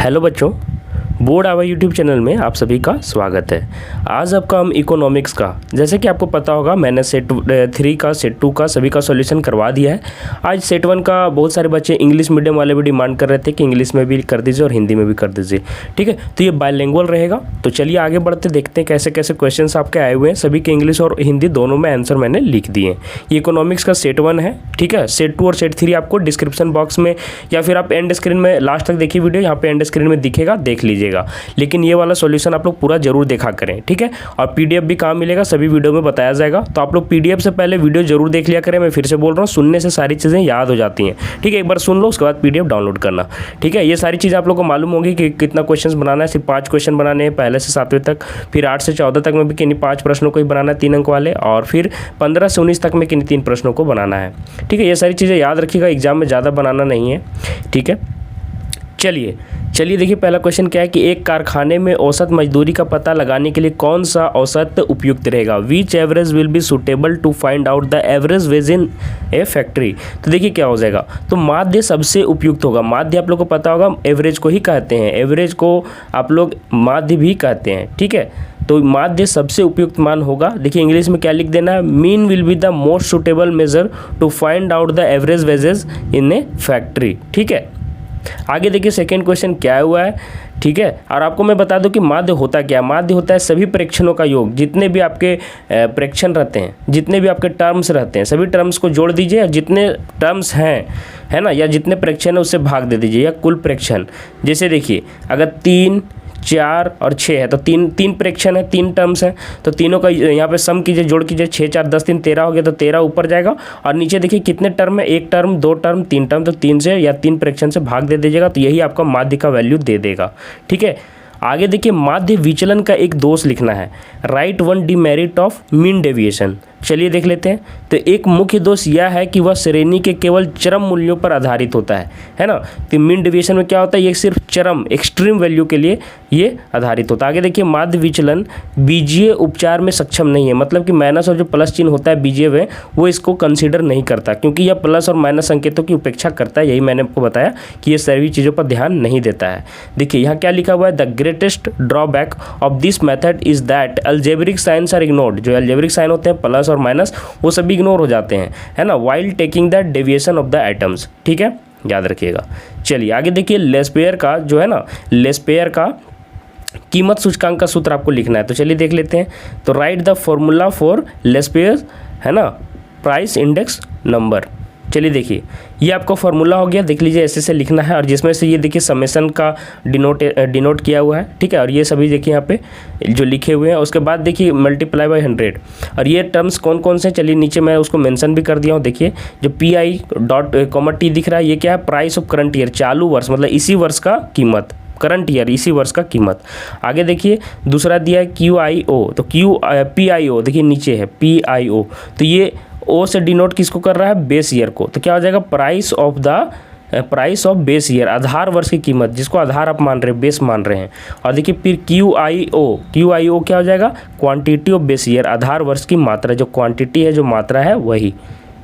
Hello बच्चों, board our YouTube channel में आप सभी का स्वागत है। आज आपका हम इकोनॉमिक्स का, जैसे कि आपको पता होगा मैंने सेट 3 का सेट 2 का सभी का सॉल्यूशन करवा दिया है। आज सेट 1 का बहुत सारे बच्चे इंग्लिश मीडियम वाले भी डिमांड कर रहे थे कि इंग्लिश में भी कर दीजिए और हिंदी में भी कर दीजिए। ठीक है, तो ये बायलिंगुअल रहेगा। तो चलिए आगे बढ़ते देखते हैं कैसे कैसे क्वेश्चन आपके आए हुए हैं। सभी के इंग्लिश और हिंदी दोनों में आंसर मैंने लिख दिए हैं। ये इकोनॉमिक्स का सेट 1 है। ठीक है, सेट 2 और सेट 3 आपको डिस्क्रिप्शन बॉक्स में या फिर आप एंड स्क्रीन में लास्ट तक देखिए वीडियो, यहाँ पे एंड स्क्रीन में दिखेगा, देख लीजिएगा। लेकिन ये वाला सॉल्यूशन आप लोग पूरा जरूर देखा करें। ठीक है, और पीडीएफ भी कहाँ मिलेगा, सभी वीडियो में बताया जाएगा। तो आप लोग पीडीएफ से पहले वीडियो जरूर देख लिया करें। मैं फिर से बोल रहा हूँ, सुनने से सारी चीज़ें याद हो जाती हैं। ठीक है, एक बार सुन लो, उसके बाद पीडीएफ डाउनलोड करना। ठीक है, ये सारी चीज़ें आप लोग को मालूम होगी कि कितना क्वेश्चन बनाना है। सिर्फ 5 क्वेश्चन बनाने हैं, पहले से 7वें तक, फिर 8 से 14 तक में भी किन्हीं 5 प्रश्नों को ही बनाना है, 3 अंक वाले, और फिर 15 से 19 तक में किन्हीं 3 प्रश्नों को बनाना है। ठीक है, ये सारी चीज़ें याद रखिएगा, एग्जाम में ज़्यादा बनाना नहीं है। ठीक है, चलिए देखिए पहला क्वेश्चन क्या है कि एक कारखाने में औसत मजदूरी का पता लगाने के लिए कौन सा औसत उपयुक्त रहेगा। Which average will be suitable to find out the average wage in a factory. तो देखिए क्या हो जाएगा, तो माध्य सबसे उपयुक्त होगा। माध्य आप लोग को पता होगा एवरेज को ही कहते हैं, एवरेज को आप लोग माध्य भी कहते हैं। ठीक है, तो माध्य सबसे उपयुक्त मान होगा। देखिए इंग्लिश में क्या लिख देना है, mean will be the most suitable measure to find out the average wages in a factory. ठीक है, आगे देखिए सेकेंड क्वेश्चन क्या हुआ है। ठीक है, और आपको मैं बता दूं कि माध्य होता क्या है। माध्य होता है सभी प्रेक्षणों का योग। जितने भी आपके प्रेक्षण रहते हैं, जितने भी आपके टर्म्स रहते हैं, सभी टर्म्स को जोड़ दीजिए और जितने टर्म्स हैं, है ना, या जितने प्रेक्षण है उससे भाग दे दीजिए, या कुल प्रेक्षण। जैसे देखिए अगर 3, 4 और 6 है तो तीन प्रेक्षण है, 3 टर्म्स हैं, तो तीनों का यहाँ पे सम कीजिए, जोड़ कीजिए। 6, 4, 10, 3, 13 हो गया, तो 13 ऊपर जाएगा। और नीचे देखिए कितने टर्म है, 1 टर्म, 2 टर्म, 3 टर्म, तो 3 से या 3 प्रेक्षण से भाग दे दीजिएगा, तो यही आपका माध्य का वैल्यू दे देगा। ठीक है, आगे देखिए माध्य विचलन का एक दोष लिखना है। Right 1 demerit of mean deviation. चलिए देख लेते हैं। तो एक मुख्य दोष यह है कि वह श्रेणी के केवल चरम मूल्यों पर आधारित होता है ना। तो मीन डेविएशन में क्या होता है, ये सिर्फ चरम एक्सट्रीम वैल्यू के लिए ये आधारित होता है। आगे देखिए माध्य विचलन बीजीय उपचार में सक्षम नहीं है, मतलब कि माइनस और जो प्लस चिन्ह होता है बीजीय में, वो इसको कंसीडर नहीं करता, क्योंकि यह प्लस और माइनस संकेतों की उपेक्षा करता है। यही मैंने आपको बताया कि ये सभी चीज़ों पर ध्यान नहीं देता है। देखिए यहाँ क्या लिखा हुआ है, the greatest drawback of this method is that algebraic signs are ignored. जो अलजेब्रिक साइन होते हैं प्लस और माइनस, वो सभी इग्नोर हो जाते हैं, है ना, while taking the deviation of the atoms. ठीक है, याद रखिएगा। चलिए आगे देखिए लेस्पेयर का जो है ना, लेस्पेयर का कीमत सूचकांक का सूत्र आपको लिखना है। तो चलिए देख लेते हैं। तो right the formula for Laspeyres, है ना, प्राइस इंडेक्स नंबर। चलिए देखिए ये आपका फॉर्मूला हो गया, देख लीजिए ऐसे से लिखना है, और जिसमें से ये देखिए समेशन का डिनोट किया हुआ है। ठीक है, और ये सभी देखिए यहाँ पे जो लिखे हुए हैं। उसके बाद देखिए मल्टीप्लाई बाय 100, और ये टर्म्स कौन कौन से, चलिए नीचे मैं उसको मेंशन भी कर दिया हूँ। देखिए जो PI डॉट कॉमा T दिख रहा है, ये क्या है, प्राइस ऑफ करंट ईयर, चालू वर्ष, मतलब इसी वर्ष का कीमत, करंट ईयर, इसी वर्ष का कीमत। आगे देखिए दूसरा दिया है QIO, तो PIO देखिए नीचे है PIO, तो ये O से डिनोट किसको कर रहा है, बेस ईयर को। तो क्या हो जाएगा, प्राइस ऑफ बेस ईयर, आधार वर्ष की कीमत, जिसको आधार आप मान रहे हैं, बेस मान रहे हैं। और देखिए फिर QIO क्या हो जाएगा, क्वांटिटी ऑफ बेस ईयर, आधार वर्ष की मात्रा, जो क्वांटिटी है, जो मात्रा है वही।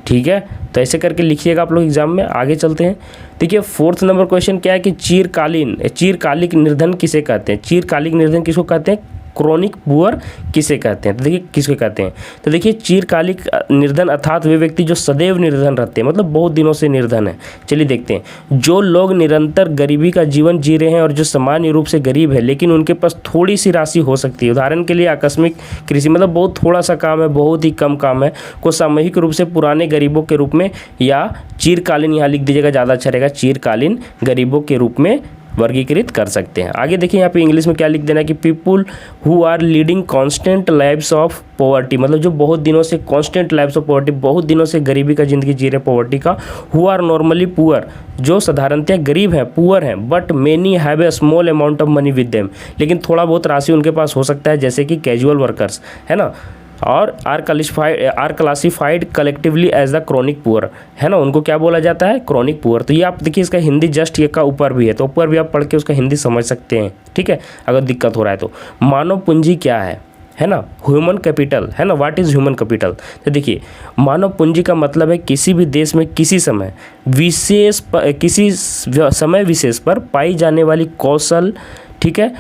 ठीक है, तो ऐसे करके लिखिएगा आप लोग एग्जाम में। आगे चलते हैं। देखिए 4th नंबर क्वेश्चन क्या है कि चीरकालिक निर्धन किसे कहते हैं। चीरकालिक निर्धन किसको कहते हैं, क्रॉनिक पुअर किसे कहते हैं। तो देखिए किसको कहते हैं, तो देखिए चीरकालिक निर्धन अर्थात वे व्यक्ति जो सदैव निर्धन रहते हैं, मतलब बहुत दिनों से निर्धन है। चलिए देखते हैं। जो लोग निरंतर गरीबी का जीवन जी रहे हैं और जो सामान्य रूप से गरीब है, लेकिन उनके पास थोड़ी सी राशि हो सकती है। उदाहरण के लिए आकस्मिक कृषि, मतलब बहुत थोड़ा सा काम है, बहुत ही कम काम है, को सामूहिक रूप से पुराने गरीबों के रूप में, या चीरकालीन, यहाँ लिख दीजिएगा ज़्यादा अच्छा रहेगा, चीरकालीन गरीबों के रूप में वर्गीकृत कर सकते हैं। आगे देखिए यहाँ पे इंग्लिश में क्या लिख देना है कि people who are leading constant lives of poverty, मतलब जो बहुत दिनों से कांस्टेंट लाइव्स ऑफ पॉवर्टी, बहुत दिनों से गरीबी का जिंदगी जी रहे पॉवर्टी का। हु आर नॉर्मली पुअर, जो साधारणतः गरीब हैं, पुअर हैं, but many have a small amount of money with them, लेकिन थोड़ा बहुत राशि उनके पास हो सकता है, जैसे कि कैजुअल वर्कर्स, है ना, और are classified collectively as the chronic poor, है ना, उनको क्या बोला जाता है, क्रॉनिक पुअर। तो ये आप देखिए इसका हिंदी जस्ट ये का ऊपर भी है, तो ऊपर भी आप पढ़ के उसका हिंदी समझ सकते हैं। ठीक है, अगर दिक्कत हो रहा है तो। मानव पूंजी क्या है है ना, ह्यूमन कैपिटल, है ना, व्हाट इज़ ह्यूमन कैपिटल। तो देखिए मानव पूंजी का मतलब है किसी भी देश में किसी समय विशेष पर पाई जाने वाली कौशल, ठीक है,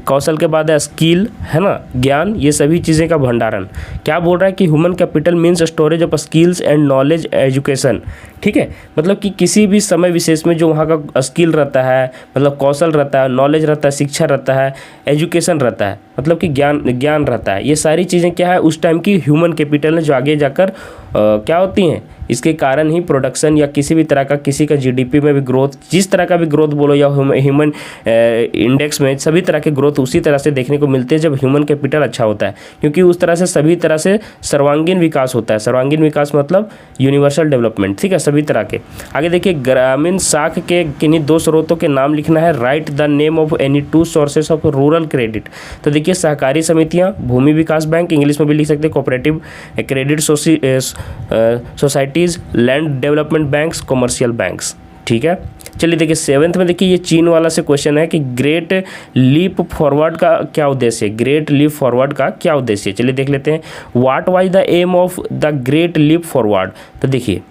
कौशल के बाद है स्किल, है ना, ज्ञान, ये सभी चीज़ें का भंडारण। क्या बोल रहा है कि human capital means storage of skills and knowledge education, ठीक है, मतलब कि किसी भी समय विशेष में जो वहाँ का स्किल रहता है, मतलब कौशल रहता है, नॉलेज रहता है, शिक्षा रहता है, एजुकेशन रहता है, मतलब कि ज्ञान रहता है, ये सारी चीज़ें क्या है उस टाइम की ह्यूमन कैपिटल है जो आगे जाकर क्या होती हैं, इसके कारण ही प्रोडक्शन या किसी भी तरह का किसी का जीडीपी में भी ग्रोथ, जिस तरह का भी ग्रोथ बोलो या ह्यूमन इंडेक्स में सभी तरह के ग्रोथ उसी तरह से देखने को मिलते हैं जब ह्यूमन कैपिटल अच्छा होता है, क्योंकि उस तरह से सभी तरह से सर्वांगीण विकास होता है। सर्वांगीण विकास मतलब यूनिवर्सल डेवलपमेंट, ठीक है, सभी तरह के। आगे देखिए ग्रामीण साख के किन्हीं 2 स्रोतों के नाम लिखना है। Right the name of any 2 sources of rural credit. तो देखिए सहकारी समितियाँ, भूमि विकास बैंक, इंग्लिश में भी लिख सकते हैं cooperative credit societies, land development banks, commercial banks, ठीक है। चलिए देखिए 7th में देखिए ये चीन वाला से क्वेश्चन है कि ग्रेट लीप फॉरवर्ड का क्या उद्देश्य है। ग्रेट लीप फॉरवर्ड का क्या उद्देश्य है, चलिए देख लेते हैं। What was the aim of the great leap forward. तो देखिए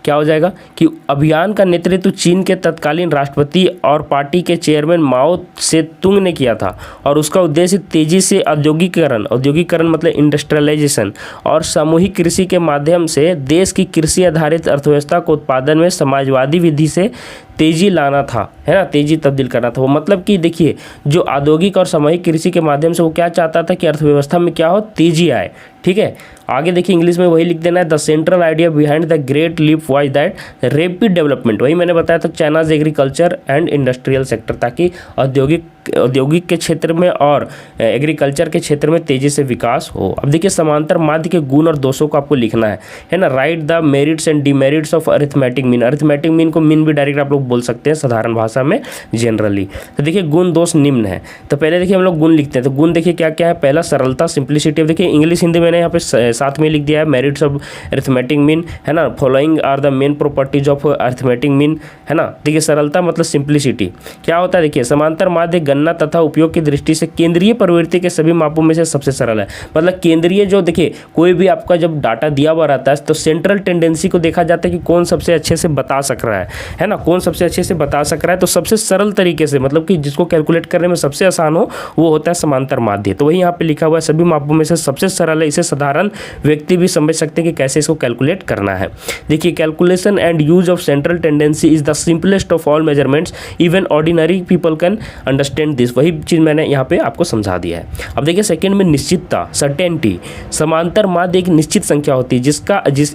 क्या हो जाएगा कि अभियान का नेतृत्व चीन के तत्कालीन राष्ट्रपति और पार्टी के चेयरमैन माओ से तुंग ने किया था और उसका उद्देश्य तेजी से औद्योगिकरण मतलब इंडस्ट्रियलाइजेशन और सामूहिक कृषि के माध्यम से देश की कृषि आधारित अर्थव्यवस्था को उत्पादन में समाजवादी विधि से तेजी लाना था, है ना, तेजी तब्दील करना था। वो मतलब कि देखिए जो औद्योगिक और सामूहिक कृषि के माध्यम से वो क्या चाहता था कि अर्थव्यवस्था में क्या हो, तेजी आए, ठीक है। आगे देखिए इंग्लिश में वही लिख देना है। The central idea behind the great leap was that rapid development, वही मैंने बताया था China's agriculture and industrial sector, ताकि औद्योगिक के क्षेत्र में और एग्रीकल्चर के क्षेत्र में तेजी से विकास हो। अब देखिए समांतर माध्य के गुण और दोषों को आपको लिखना है ना। Right the merits and demerits of arithmetic mean. Arithmetic mean को मीन भी डायरेक्ट आप लोग बोल सकते हैं साधारण भाषा में जनरली। तो देखिए गुण दोष निम्न है। तो पहले देखिए हम लोग गुण लिखते हैं। तो गुण देखिए क्या क्या है। पहला सरलता, सिंप्लिसिटी। अब देखिए इंग्लिश हिंदी मैंने यहाँ पे साथ में लिख दिया है। मेरिट्स ऑफ अरिथमेटिक मीन, है ना। Following are the main properties of arithmetic mean, है ना। देखिए सरलता मतलब सिंप्लिसिटी। क्या होता है देखिए समांतर माध्य गणना तथा उपयोग की दृष्टि से केंद्रीय प्रवृत्ति के सभी मापों में से सबसे सरल है। मतलब केंद्रीय जो देखिए कोई भी आपका जब डाटा दिया हुआ रहता है तो सेंट्रल टेंडेंसी को देखा जाता है कि कौन सबसे अच्छे से बता सक रहा है ना, कौन सबसे अच्छे से बता सक रहा है। तो सबसे सरल तरीके से मतलब कि जिसको कैलकुलेट करने में सबसे आसान हो वो होता है समांतर माध्य। तो वही यहाँ पे लिखा हुआ है सभी मापों में से सबसे सरल है। इसे साधारण व्यक्ति भी समझ सकते हैं कि कैसे इसको कैलकुलेट करना है। देखिए calculation and use of central tendency is the simplest of all measurements, even ordinary people can understand this. वही चीज़ मैंने यहाँ पे आपको समझा दिया है। अब देखिए सेकंड में निश्चितता, सर्टेनिटी। समांतर माध्य एक निश्चित संख्या होती है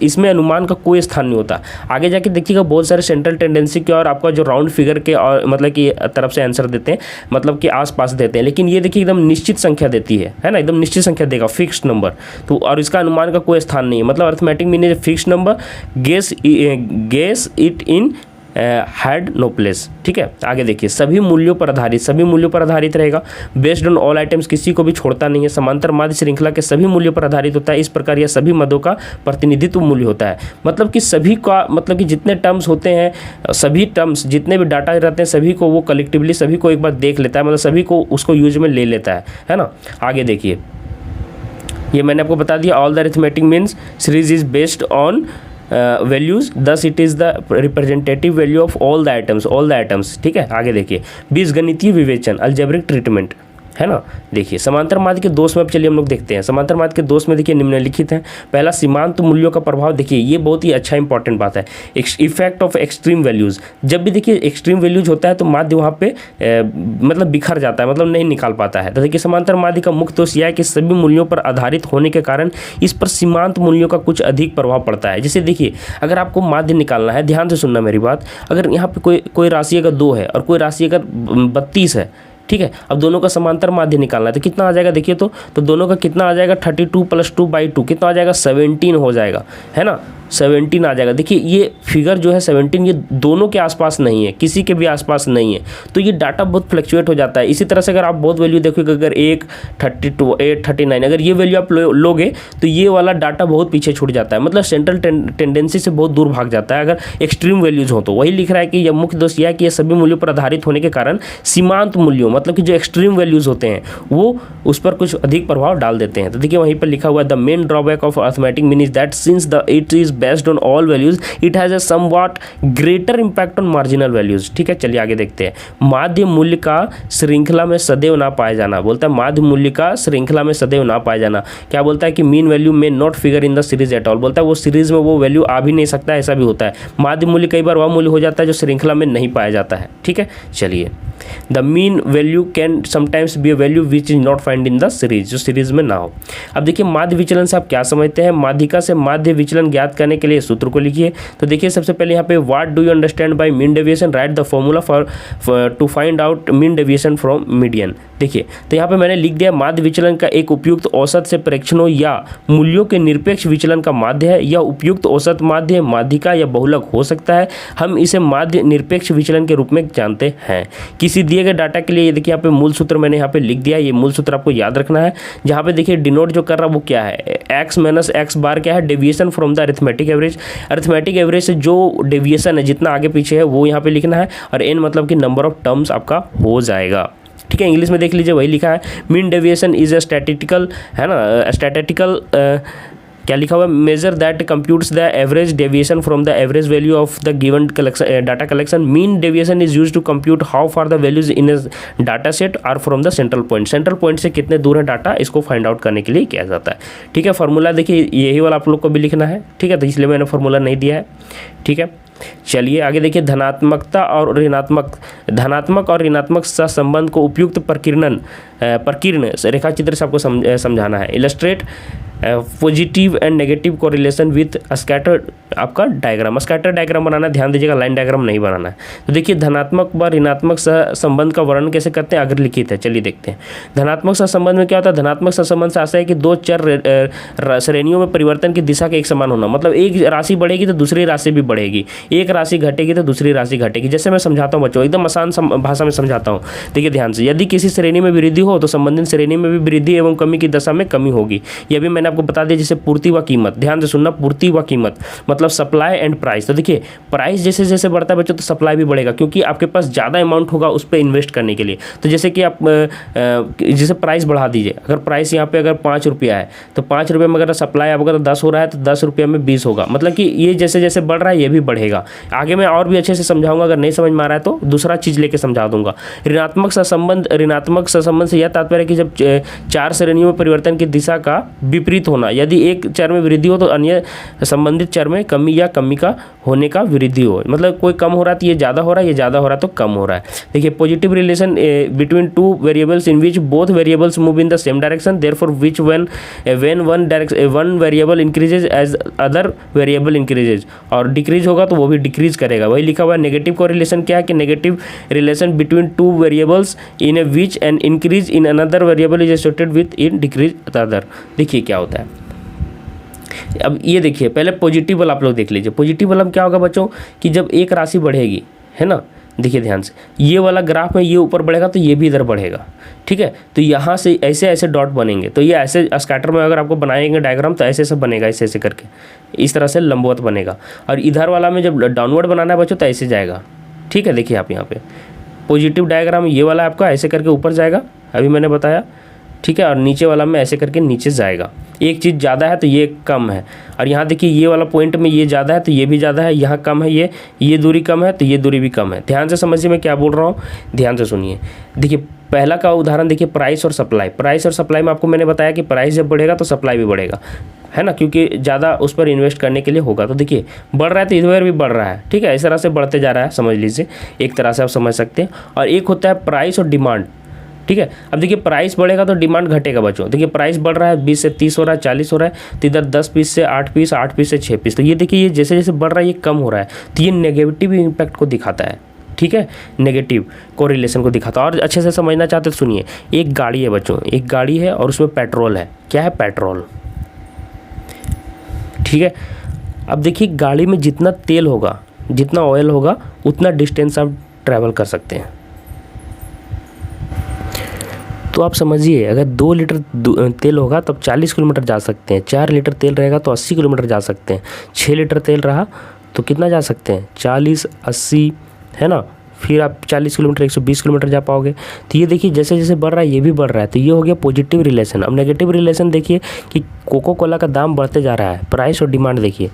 इसमें अनुमान का कोई स्थान नहीं होता। आगे जाके देखिएगा बहुत सारे सेंट्रल टेंडेंसी के और आपका जो राउंड फिगर के और मतलब कि तरफ से आंसर देते हैं, मतलब कि आसपास देते हैं, लेकिन ये देखिए एकदम निश्चित संख्या देती है ना, एकदम निश्चित संख्या देगा, फिक्स्ड नंबर। तो और इसका अनुमान का कोई स्थान नहीं है। मतलब arithmetic mean is fixed number, guess it in had no place. ठीक है, आगे देखिए सभी मूल्यों पर आधारित रहेगा। बेस्ड ऑन ऑल आइटम्स, किसी को भी छोड़ता नहीं है। समांतर माध्य श्रृंखला के सभी मूल्यों पर आधारित होता है। इस प्रकार यह सभी मदों का प्रतिनिधित्व मूल्य होता है। मतलब कि सभी का मतलब कि जितने टर्म्स होते हैं, सभी टर्म्स जितने भी डाटा रहते हैं सभी को वो कलेक्टिवली सभी को एक बार देख लेता है, मतलब सभी को उसको यूज में ले लेता है ना। आगे देखिए ये मैंने आपको बता दिया, all the arithmetic means series is based on values, thus it is the representative value of all the items. ठीक है, आगे देखिए बीजगणितीय विवेचन, अलजेब्रिक ट्रीटमेंट, है ना। देखिए समांतर माध्य के दोष में अब चलिए हम लोग देखते हैं। समांतर माध्य के दोष में देखिए निम्नलिखित हैं। पहला सीमांत मूल्यों का प्रभाव। देखिए ये बहुत ही अच्छा इंपॉर्टेंट बात है। इफेक्ट ऑफ एक्सट्रीम वैल्यूज़, जब भी देखिए एक्सट्रीम वैल्यूज होता है तो माध्य वहाँ पे मतलब बिखर जाता है, मतलब नहीं निकाल पाता है। तो देखिए समांतर माध्य का मुख्य दोष यह है कि सभी मूल्यों पर आधारित होने के कारण इस पर सीमांत मूल्यों का कुछ अधिक प्रभाव पड़ता है। जैसे देखिए अगर आपको माध्य निकालना है, ध्यान से सुनना मेरी बात, अगर यहाँ पे कोई राशि अगर 2 है और कोई राशि अगर 32 है, ठीक है, अब दोनों का समांतर माध्य निकालना है तो कितना आ जाएगा देखिए। तो दोनों का कितना आ जाएगा, 32 + 2/2 कितना आ जाएगा, 17 हो जाएगा, है ना। 17 आ जाएगा। देखिए ये फिगर जो है 17 ये दोनों के आसपास नहीं है, किसी के भी आसपास नहीं है, तो ये डाटा बहुत फ्लक्चुएट हो जाता है। इसी तरह से अगर आप बहुत वैल्यू देखोगे, अगर 1, 32, 8, 39 अगर ये वैल्यू आप लोगे तो ये वाला डाटा बहुत पीछे छूट जाता है, मतलब सेंट्रल टेंडेंसी से बहुत दूर भाग जाता है अगर एक्सट्रीम वैल्यूज हो। तो वही लिख रहा है कि यह मुख्य दोष यह है कि ये सभी मूल्यों पर आधारित होने के कारण सीमांत मूल्यों मतलब कि जो एक्सट्रीम वैल्यूज़ होते हैं वो उस पर कुछ अधिक प्रभाव डाल देते हैं। तो देखिए वहीं पर लिखा हुआ है the main drawback of arithmetic mean is that since the it is based on all values it has a somewhat greater impact on marginal values. ठीक है, चलिए आगे देखते हैं। माध्य मूल्य का श्रृंखला में सदैव ना पाया जाना, बोलता है माध्य मूल्य का श्रृंखला में सदैव ना पाया जाना। क्या बोलता है कि मीन वैल्यू में not figure in the series at all, बोलता है वो सीरीज में वो वैल्यू आ भी नहीं सकता, ऐसा भी होता है। माध्य मूल्य कई बार वह मूल्य हो जाता है जो श्रृंखला में नहीं पाया जाता है। ठीक है, चलिए the mean value can sometimes be a value which is not find in the series, जो सीरीज में ना हो। अब देखिए माध्य विचलन से आप क्या समझते हैं, माध्यिका से माध्य विचलन ज्ञात करने के लिए सूत्र को लिखिए। तो देखिए सबसे पहले यहाँ पे what do you understand by mean deviation, write the formula for to find out mean deviation from median. देखिए तो यहाँ पे मैंने लिख दिया माध्य विचलन का एक उपयुक्त औसत से प्रेक्षणों या मूल्यों के निरपेक्ष विचलन का माध्य है। यह उपयुक्त औसत माध्य माध्यिका या बहुलक हो सकता है। हम इसे माध्य निरपेक्ष विचलन के रूप में जानते हैं। किसी दिए गए डाटा के लिए ये देखिए यहाँ पे मूल सूत्र मैंने यहाँ पे लिख दिया, ये मूल सूत्र आपको याद रखना है। जहाँ पे देखिए डिनोट जो कर रहा है वो क्या है, एक्स माइनस एक्स बार क्या है, deviation from the arithmetic average. Arithmetic average से जो डेविएशन है जितना आगे पीछे है वो यहाँ पे लिखना है, और एन मतलब कि नंबर ऑफ टर्म्स आपका हो जाएगा। ठीक है, इंग्लिश में देख लीजिए वही लिखा है, mean deviation is a statistical, है ना, स्टैटिस्टिकल क्या लिखा हुआ है, measure that computes the average deviation from the average value of the given collection data collection. Mean deviation is used to compute how far the values in a data set are from the central point. Central point से कितने दूर है data, इसको find out करने के लिए किया जाता है। ठीक है, फार्मूला देखिए यही वाला आप लोग को भी लिखना है। ठीक है, तो इसलिए मैंने फार्मूला नहीं दिया है। ठीक है, चलिए आगे देखिए धनात्मकता और ऋणात्मक, धनात्मक और ऋणात्मक सहसंबंध को उपयुक्त प्रकीर्णन प्रकीर्ण रेखाचित्र से आपको समझाना है। Illustrate positive and negative correlation with scatter आपका डायग्राम, स्कैटर डायग्राम बनाना, ध्यान दीजिएगा लाइन डायग्राम नहीं बनाना है। तो देखिए धनात्मक व ऋणात्मक सहसंबंध का वर्णन कैसे करते हैं, अगर लिखित है, चलिए देखते हैं। धनात्मक सहसंबंध में क्या होता है, धनात्मक सहसंबंध से आशय है कि दो चर श्रेणियों में परिवर्तन की दिशा के एक समान होना, मतलब एक राशि बढ़ेगी तो दूसरी राशि भी बढ़ेगी, एक राशि घटेगी तो दूसरी राशि घटेगी। जैसे मैं समझाता हूँ बच्चों, एकदम आसान भाषा में समझाता हूँ, देखिए ध्यान से। यदि किसी श्रेणी में वृद्धि हो तो संबंधित श्रेणी में भी वृद्धि एवं कमी की दशा में कमी होगी। यह भी मैंने आपको बता दिया, जैसे पूर्ति व कीमत, ध्यान से सुनना, पूर्ति व कीमत मतलब सप्लाई एंड प्राइस। तो देखिए प्राइस जैसे जैसे बढ़ता है बच्चों तो सप्लाई भी बढ़ेगा, क्योंकि आपके पास ज़्यादा अमाउंट होगा उस पर इन्वेस्ट करने के लिए। तो जैसे कि आप जैसे प्राइस बढ़ा दीजिए, अगर प्राइस यहाँ पे अगर 5 रुपया है तो 5 रुपये में अगर सप्लाई अब अगर 10 हो रहा है तो 10 रुपये में 20 होगा, मतलब कि ये जैसे जैसे बढ़ रहा है ये भी बढ़ेगा। आगे मैं और भी अच्छे से समझाऊंगा, अगर नहीं समझ में आ रहा है तो दूसरा चीज़ लेके समझा दूंगा। ऋणात्मक सहसंबंध से यह तात्पर्य है कि जब चार श्रेणियों में परिवर्तन की दिशा का विपरीत होना, यदि एक चर में वृद्धि हो तो अन्य संबंधित चर में कमी या कमी का होने का वृद्धि हो, मतलब कोई कम हो रहा है तो ये ज़्यादा हो रहा है, ये ज़्यादा हो रहा है तो कम हो रहा है। देखिए positive relation between two variables in which both variables move in the same direction, therefore which when one variable increases as other variable increases, और डिक्रीज होगा तो वो भी डिक्रीज करेगा, वही लिखा हुआ है। नेगेटिव कोरिलेशन क्या है कि negative relation between two variables in A which an increase in another variable is associated with in decrease other. देखिए क्या होता है, अब ये देखिए पहले पॉजिटिव वाला आप लोग देख लीजिए। पॉजिटिव वाला में क्या होगा बच्चों कि जब एक राशि बढ़ेगी, है ना, देखिए ध्यान से, ये वाला ग्राफ में ये ऊपर बढ़ेगा तो ये भी इधर बढ़ेगा। ठीक है, तो यहाँ से ऐसे ऐसे डॉट बनेंगे, तो ये ऐसे स्कैटर में अगर आपको बनाएंगे डायग्राम तो ऐसे ऐसे बनेगा, ऐसे ऐसे करके इस तरह से लंबवत बनेगा। और इधर वाला में जब डाउनवर्ड बनाना है बच्चों तो ऐसे जाएगा। ठीक है, देखिए आप यहाँ पे पॉजिटिव डायग्राम ये वाला आपका ऐसे करके ऊपर जाएगा, अभी मैंने बताया। ठीक है, और नीचे वाला में ऐसे करके नीचे जाएगा। एक चीज़ ज़्यादा है तो ये कम है, और यहाँ देखिए ये वाला पॉइंट में ये ज़्यादा है तो ये भी ज़्यादा है, यहाँ कम है, ये दूरी कम है तो ये दूरी भी कम है। ध्यान से समझिए मैं क्या बोल रहा हूँ, ध्यान से सुनिए। देखिए पहला का उदाहरण देखिए प्राइस और सप्लाई। प्राइस और सप्लाई में आपको मैंने बताया कि प्राइस जब बढ़ेगा तो सप्लाई भी बढ़ेगा, है ना, क्योंकि ज़्यादा उस पर इन्वेस्ट करने के लिए होगा। तो देखिए बढ़ रहा है तो इधर भी बढ़ रहा है। ठीक है, इस तरह से बढ़ते जा रहा है, समझ लीजिए, एक तरह से आप समझ सकते हैं। और एक होता है प्राइस और डिमांड। ठीक है, अब देखिए प्राइस बढ़ेगा तो डिमांड घटेगा बच्चों। देखिए प्राइस बढ़ रहा है, 20 से 30 हो रहा है, 40 हो रहा है, तो इधर 10 पीस से 8 पीस, 8 पीस से 6 पीस। तो ये देखिए ये जैसे जैसे बढ़ रहा है ये कम हो रहा है, तो ये नेगेटिव इम्पैक्ट को दिखाता है। ठीक है, नेगेटिव कोरिलेशन को दिखाता है। और अच्छे से समझना चाहते तो सुनिए, एक गाड़ी है बच्चों, एक गाड़ी है और उसमें पेट्रोल है। क्या है, पेट्रोल। ठीक है, अब देखिए गाड़ी में जितना तेल होगा, जितना ऑयल होगा, उतना डिस्टेंस आप ट्रैवल कर सकते हैं। तो आप समझिए अगर 2 लीटर तेल होगा तो आप 40 किलोमीटर जा सकते हैं, 4 लीटर तेल रहेगा तो 80 किलोमीटर जा सकते हैं, 6 लीटर तेल रहा तो कितना जा सकते हैं, 40, 80, है ना, फिर आप 40 किलोमीटर 120 किलोमीटर जा पाओगे। तो ये देखिए जैसे जैसे बढ़ रहा है ये भी बढ़ रहा है, तो ये हो गया पॉजिटिव रिलेशन। अब नेगेटिव रिलेशन देखिए कि कोको कोला का दाम बढ़ते जा रहा है, प्राइस और डिमांड देखिए।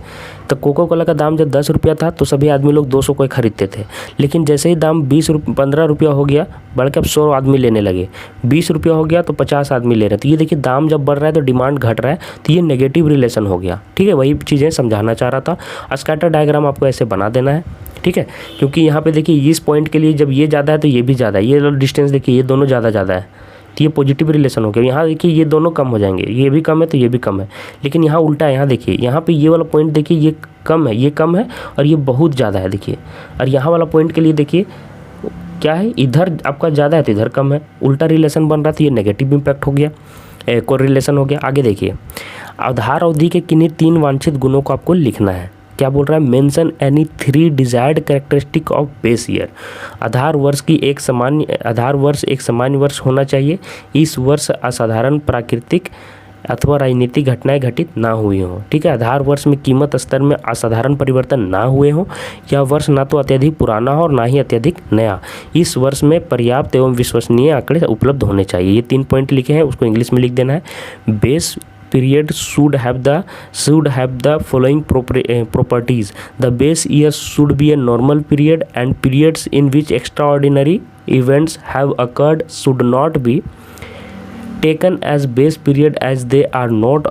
तो कोको कोला का दाम जब 10 रुपया था तो सभी आदमी लोग 200 को खरीदते थे, लेकिन जैसे ही दाम 15 रुपया हो गया बढ़ के अब 100 आदमी लेने लगे, 20 रुपया हो गया तो 50 आदमी ले रहे हैं। तो ये देखिए दाम जब बढ़ रहा है तो डिमांड घट रहा है, तो ये नेगेटिव रिलेशन हो गया। ठीक है, वही चीज़ें समझाना चाह रहा था। स्कैटर डायग्राम आपको ऐसे बना देना है, ठीक है, क्योंकि यहाँ पे देखिए इस पॉइंट के लिए जब ये ज़्यादा है तो ये भी ज़्यादा है, ये डिस्टेंस देखिए ये दोनों ज़्यादा है, तो ये पॉजिटिव रिलेशन हो गया। यहाँ देखिए ये दोनों कम हो जाएंगे, ये भी कम है तो ये भी कम है, लेकिन यहाँ उल्टा है। यहाँ देखिए यहाँ पे ये वाला पॉइंट देखिए ये कम है, ये कम है और ये बहुत ज़्यादा है देखिए। और यहाँ वाला पॉइंट के लिए देखिए क्या है, इधर आपका ज़्यादा है तो इधर कम है, उल्टा रिलेशन बन रहा था, ये नेगेटिव इम्पैक्ट हो गया, कोरिलेशन हो गया। आगे देखिए आधार अवधि के किन्हीं 3 वांछित गुणों को आपको लिखना है। क्या बोल रहा है, mention any 3 desired characteristic of base year. आधार वर्ष एक सामान्य वर्ष होना चाहिए। इस वर्ष असाधारण प्राकृतिक अथवा राजनीतिक घटनाएं घटित ना हुई हों। ठीक है, आधार वर्ष में कीमत स्तर में असाधारण परिवर्तन ना हुए हों। यह वर्ष ना तो अत्यधिक पुराना हो और ना ही अत्यधिक नया। इस वर्ष में पर्याप्त एवं विश्वसनीय आंकड़े उपलब्ध होने चाहिए। ये 3 पॉइंट लिखे हैं, उसको इंग्लिश में लिख देना है। Base period should have the following properties. The base year should be a normal period, and periods in which extraordinary events have occurred should not be taken as base period as they are not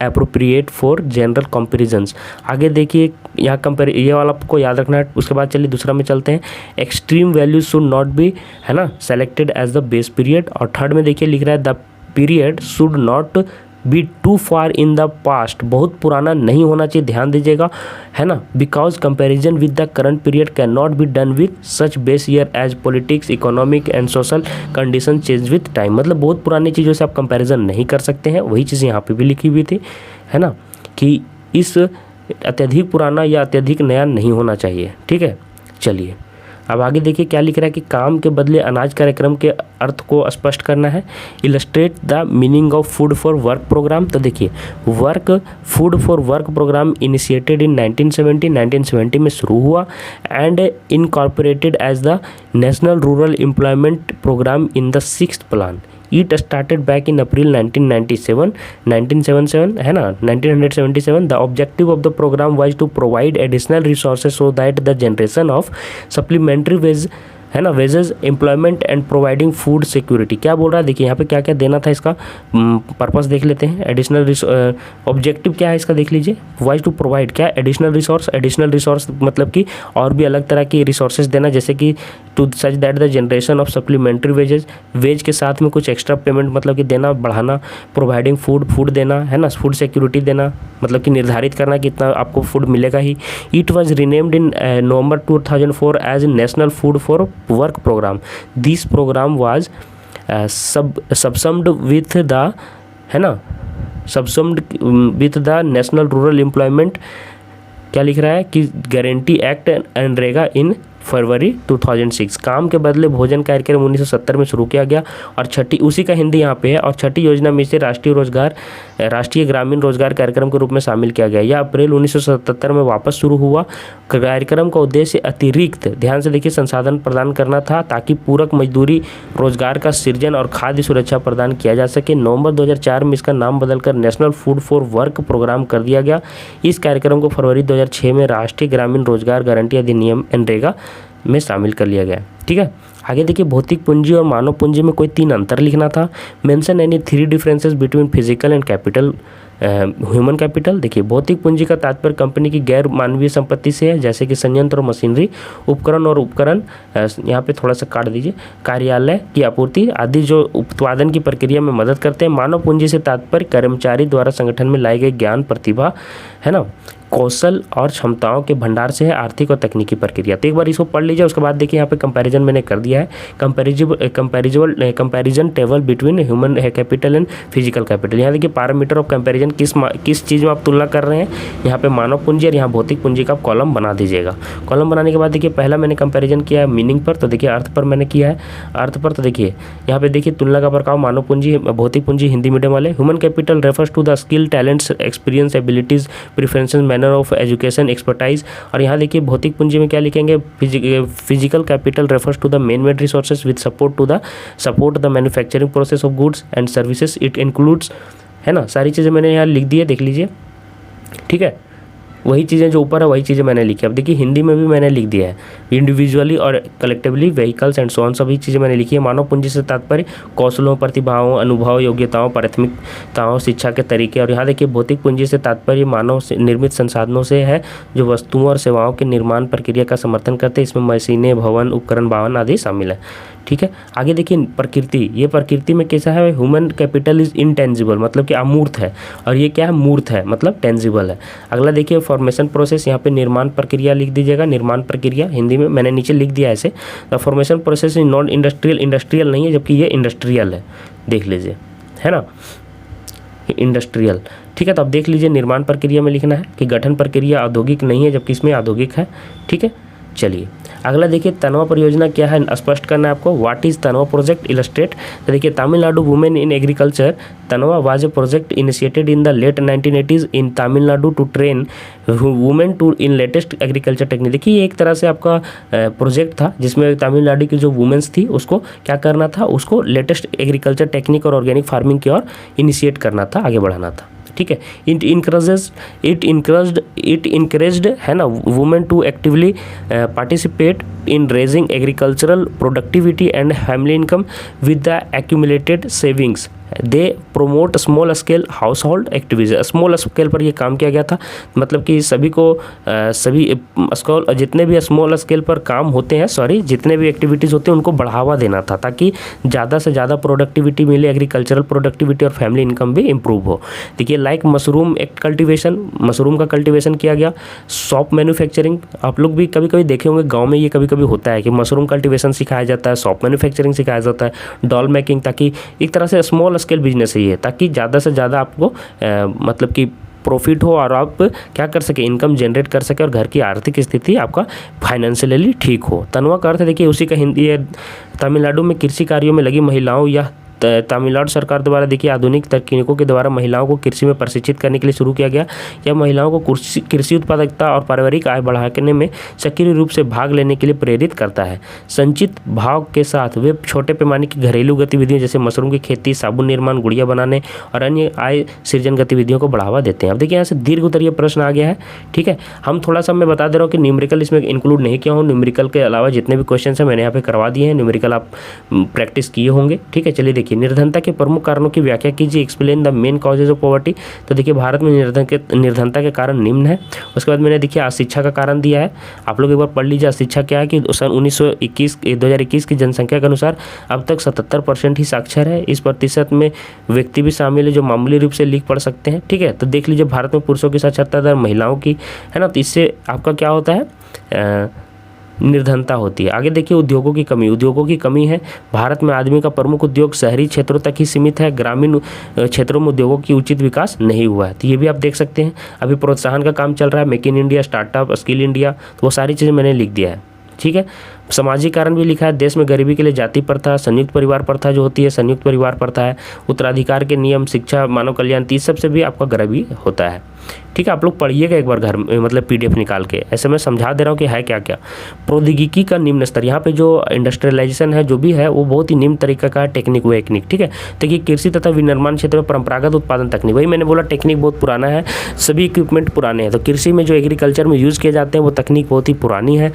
appropriate for general comparisons. आगे देखिए यहाँ ये वाला आपको याद रखना है। उसके बाद चलिए दूसरा में चलते हैं। Extreme value should not be, है ना, selected as the base period. और थर्ड में देखिए लिख रहा है the period should not be too far in the past, बहुत पुराना नहीं होना चाहिए, ध्यान दीजिएगा, है ना। Because comparison with the current period can not be done with such base year as politics economic and social condition change with time. मतलब बहुत पुरानी चीज़ों से आप कंपैरिजन नहीं कर सकते हैं। वही चीज़ यहाँ पे भी लिखी हुई थी, है ना, कि इस अत्यधिक पुराना या अत्यधिक नया नहीं होना चाहिए। ठीक है, चलिए अब आगे देखिए क्या लिख रहा है कि काम के बदले अनाज कार्यक्रम के अर्थ को स्पष्ट करना है। Illustrate the meaning of food for work programme. तो देखिए food for work programme initiated in 1970 में शुरू हुआ and incorporated as the national rural employment programme in the 6th plan. It started back in April 1977, है ना, 1977. The objective of the program was to provide additional resources so that the generation of supplementary wage, है ना, wages, employment and providing food security. क्या बोल रहा है देखिए यहाँ पे क्या क्या देना था, इसका पर्पस देख लेते हैं। एडिशनल ऑब्जेक्टिव क्या है इसका देख लीजिए, वाइज टू प्रोवाइड क्या एडिशनल रिसोर्स मतलब कि और भी अलग तरह की रिसोर्सेज देना, जैसे कि to such that the generation of supplementary wage के साथ में कुछ एक्स्ट्रा पेमेंट मतलब कि देना, बढ़ाना, प्रोवाइडिंग फूड देना, है ना, फूड सिक्योरिटी देना, मतलब कि निर्धारित करना कि इतना आपको फूड मिलेगा ही। It was renamed in November 2004 as national food for work programme. This programme was subsumed with the, है ना, subsumed with the national rural employment, क्या लिख रहा है कि guarantee act NREGA in February 2006। काम के बदले भोजन कार्यक्रम 1970 में शुरू किया गया और छठी, उसी का हिंदी यहाँ पे है, और छठी योजना में से राष्ट्रीय ग्रामीण रोजगार कार्यक्रम के रूप में शामिल किया गया। यह अप्रैल 1977 में वापस शुरू हुआ। कार्यक्रम का उद्देश्य अतिरिक्त, ध्यान से देखिए, संसाधन प्रदान करना था ताकि पूरक मजदूरी, रोजगार का सृजन और खाद्य सुरक्षा प्रदान किया जा सके। नवंबर 2004 में इसका नाम बदलकर national food for work programme कर दिया गया। इस कार्यक्रम को फरवरी 2006 में राष्ट्रीय ग्रामीण रोजगार गारंटी अधिनियम एनरेगा में शामिल कर लिया गया। ठीक है, आगे देखिए भौतिक पूंजी और मानव पूंजी में कोई 3 अंतर लिखना था। Mention any 3 differences between physical and capital human capital. देखिए भौतिक पूंजी का तात्पर्य कंपनी की गैर मानवीय संपत्ति से है, जैसे कि संयंत्र और मशीनरी, उपकरण यहाँ पे थोड़ा सा काट दीजिए, कार्यालय की आपूर्ति आदि जो उत्पादन की प्रक्रिया में मदद करते हैं। मानव पूंजी से तात्पर्य कर्मचारी द्वारा संगठन में लाए गए ज्ञान, प्रतिभा, है ना, कौशल और क्षमताओं के भंडार से है आर्थिक और तकनीकी प्रक्रिया। तो एक बार इसको पढ़ लीजिए, उसके बाद देखिए यहाँ पे कंपैरिजन मैंने कर दिया है, comparison table between human capital and physical capital. यहाँ देखिए पैरामीटर ऑफ कंपैरिजन किस चीज़ में आप तुलना कर रहे हैं, यहाँ पे मानव पूंजी और यहाँ भौतिक पूंजी का आप कॉलम बना दीजिएगा। कॉलम बनाने के बाद देखिए पहला मैंने कंपैरिजन किया है मीनिंग पर, तो देखिए अर्थ पर मैंने किया है। अर्थ पर तो देखिए यहाँ पे देखिए तुलना का प्रकार मानव पूंजी, भौतिक पूंजी हिंदी मीडियम वाले। Human capital refers to the skill, talents, experience, abilities, preferences, manner of education expertise. और यहाँ देखिए भौतिक पूंजी में क्या लिखेंगे, physical capital refers to the man made resources with support the manufacturing process of goods and services it includes, है ना। सारी चीज़ें मैंने यहाँ लिख दी है, देख लीजिए, ठीक है। वही चीज़ें जो ऊपर है वही चीज़ें मैंने लिखी है। अब देखिए हिंदी में भी मैंने लिख दिया है, इंडिविजुअली और collectively vehicles and so on, सभी चीज़ें मैंने लिखी है। मानव पूंजी से तात्पर्य कौशलों, प्रतिभाओं, अनुभव, योग्यताओं, प्राथमिकताओं, शिक्षा के तरीके। और यहाँ देखिए भौतिक पूंजी से तात्पर्य मानव से निर्मित संसाधनों से है जो वस्तुओं और सेवाओं के निर्माण प्रक्रिया का समर्थन करते हैं। इसमें मशीनें, भवन, उपकरण, वाहन आदि शामिल है, ठीक है। आगे देखिए प्रकृति, ये प्रकृति में कैसा है, ह्यूमन कैपिटल इज इनटेंजिबल, मतलब कि अमूर्त है, और ये क्या है, मूर्त है, मतलब टेंजिबल है। अगला देखिए फॉर्मेशन प्रोसेस, यहाँ पे निर्माण प्रक्रिया लिख दीजिएगा, निर्माण प्रक्रिया हिंदी में मैंने नीचे लिख दिया ऐसे। The formation process is not industrial, industrial नहीं है, जबकि ये इंडस्ट्रियल है, देख लीजिए, है ना, इंडस्ट्रियल, ठीक है। तो अब देख लीजिए निर्माण प्रक्रिया में लिखना है कि गठन प्रक्रिया औद्योगिक नहीं है, जबकि इसमें औद्योगिक है, ठीक है। चलिए अगला देखिए तनवा परियोजना क्या है, स्पष्ट करना है आपको। व्हाट इज तनवा प्रोजेक्ट, इलस्ट्रेट। तो देखिए तमिलनाडु वुमेन इन एग्रीकल्चर, तनवा was a project initiated in the late 1980s in Tamil Nadu to train women to in latest agriculture technique. देखिए ये एक तरह से आपका प्रोजेक्ट था जिसमें तमिलनाडु की जो वुमेन्स थी उसको क्या करना था, उसको लेटेस्ट एग्रीकल्चर टेक्निक और ऑर्गेनिक फार्मिंग की ओर इनिशिएट करना था, आगे बढ़ाना था, ठीक है। इट इनकरेज्ड है ना women to actively participate in raising agricultural productivity and family income with the accumulated savings. They promote small scale household activities. Small scale पर ये काम किया गया था, मतलब कि सभी को जितने भी स्मॉल स्केल पर काम होते हैं, जितने भी एक्टिविटीज़ होते हैं उनको बढ़ावा देना था ताकि ज़्यादा से ज़्यादा प्रोडक्टिविटी मिले, एग्रीकल्चरल प्रोडक्टिविटी और फैमिली इनकम भी इम्प्रूव हो। देखिए लाइक मशरूम कल्टिवेशन, मशरूम का कल्टिवेशन किया गया। सॉप मैन्युफैक्चरिंग, आप लोग भी कभी कभी देखे होंगे गाँव में ये कभी कभी होता है कि मशरूम कल्टिवेशन सिखाया जाता है, सॉप मैन्युफैक्चरिंग सिखाया जाता है, डॉल मेकिंग, ताकि एक तरह से स्मॉल स्केल बिजनेस है ये, ताकि ज़्यादा से ज़्यादा आपको मतलब कि प्रॉफिट हो और आप क्या कर सके, इनकम जनरेट कर सके और घर की आर्थिक स्थिति आपका फाइनेंशियली ठीक हो। तनवा का अर्थ देखिए उसी का हिंदी है। तमिलनाडु में कृषि कार्यों में लगी महिलाओं या तमिलनाडु सरकार द्वारा देखिए आधुनिक तकनीकों के द्वारा महिलाओं को कृषि में प्रशिक्षित करने के लिए शुरू किया गया। यह महिलाओं को कृषि उत्पादकता और पारिवारिक आय बढ़ाने में सक्रिय रूप से भाग लेने के लिए प्रेरित करता है। संचित भाव के साथ वे छोटे पैमाने की घरेलू गतिविधियों जैसे मशरूम की खेती, साबुन निर्माण, गुड़िया बनाने और अन्य आय सृजन गतिविधियों को बढ़ावा देते हैं। अब देखिए यहाँ से दीर्घ उत्तरीय प्रश्न आ गया है, ठीक है। हम थोड़ा सा मैं बता दे रहा हूँ कि न्यूमेरिकल इसमें इंक्लूड नहीं किया हूँ। न्यूमेरिकल के अलावा जितने भी क्वेश्चन हैं मैंने यहाँ पे करवा दिए हैं, न्यूमेरिकल आप प्रैक्टिस किए होंगे, ठीक है। चलिए देखिए निर्धनता के प्रमुख कारणों की व्याख्या कीजिए, explain the main causes of poverty. तो देखिए भारत में निर्धनता के कारण निम्न है। उसके बाद मैंने देखिए अशिक्षा का कारण दिया है, आप लोग एक बार पढ़ लीजिए। अशिक्षा क्या है कि सन 2021 की जनसंख्या के अनुसार अब तक 77% ही साक्षर है। इस प्रतिशत में व्यक्ति भी शामिल है जो मामूली रूप से लिख पढ़ सकते हैं, ठीक है। तो देख लीजिए भारत में पुरुषों की साक्षरता दर महिलाओं की है ना, तो इससे आपका क्या होता है, निर्धनता होती है। आगे देखिए उद्योगों की कमी, उद्योगों की कमी है। भारत में आदमी का प्रमुख उद्योग शहरी क्षेत्रों तक ही सीमित है, ग्रामीण क्षेत्रों में उद्योगों की उचित विकास नहीं हुआ है। तो ये भी आप देख सकते हैं। अभी प्रोत्साहन का काम चल रहा है, make in India, startup, skill India, तो वो सारी चीज़ें मैंने लिख दिया है, ठीक है। सामाजिक कारण भी लिखा है, देश में गरीबी के लिए जाति प्रथा, संयुक्त परिवार प्रथा जो होती है, संयुक्त परिवार प्रथा है, उत्तराधिकार के नियम, शिक्षा, मानव कल्याण, इस सबसे भी आपका गरीबी होता है, ठीक है। आप लोग पढ़िएगा एक बार घर में, मतलब PDF निकाल के, ऐसे मैं समझा दे रहा हूँ कि है क्या क्या। प्रौद्योगिकी का निम्न स्तर, यहाँ पे जो इंडस्ट्रियलाइजेशन है जो भी है वो बहुत ही निम्न तरीका का टेक्निक वेक्निक, ठीक है। देखिए कृषि तथा विनिर्माण क्षेत्र में परंपरागत उत्पादन तकनीक, वही मैंने बोला टेक्निक बहुत पुराना है, सभी इक्विपमेंट पुराने हैं। तो कृषि में जो एग्रीकल्चर में यूज़ किए जाते हैं वो तकनीक बहुत ही पुरानी है